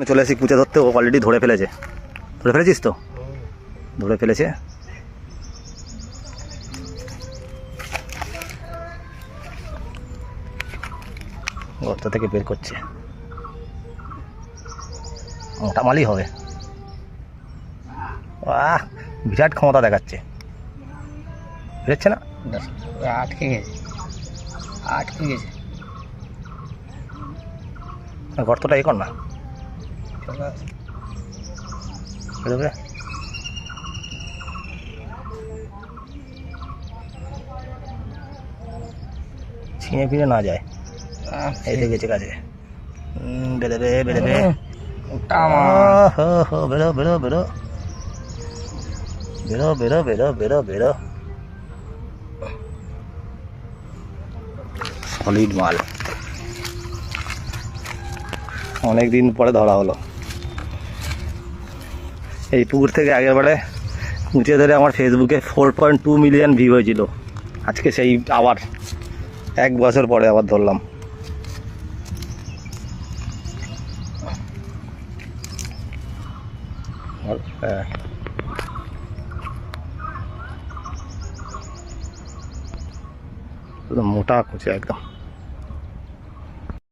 চলে আসি কুচে ধরতে, ও অলরেডি ধরে ফেলেছে। ধরে ফেলেছিস তো? ধরে ফেলেছে। গর্ত থেকে বের করছে, মোটা মালই হবে। বাহ, বিরাট ক্ষমতা দেখাচ্ছে। বেরোচ্ছে না, আটকে গেছে, আটকে গেছে। গর্তটা এ কর না, বেরোবে। ছিঁড়ে ফিরে না যায়, এই তো গেছে কাছে। বেরোবে বেরোবে, বেরো বেরো বেরো বেরো বেরো বেরো বেরো বেরো। সলিড মাল, অনেক দিন পরে ধরা হলো। এই পুকুর থেকে আগের বারে কুঁচে ধরে আমার ফেসবুকে 4.2 মিলিয়ন ভিউ হয়েছিল। আজকে সেই আবার 1 বছর পরে আবার ধরলাম। হ্যাঁ, মোটা কুঁচে একদম।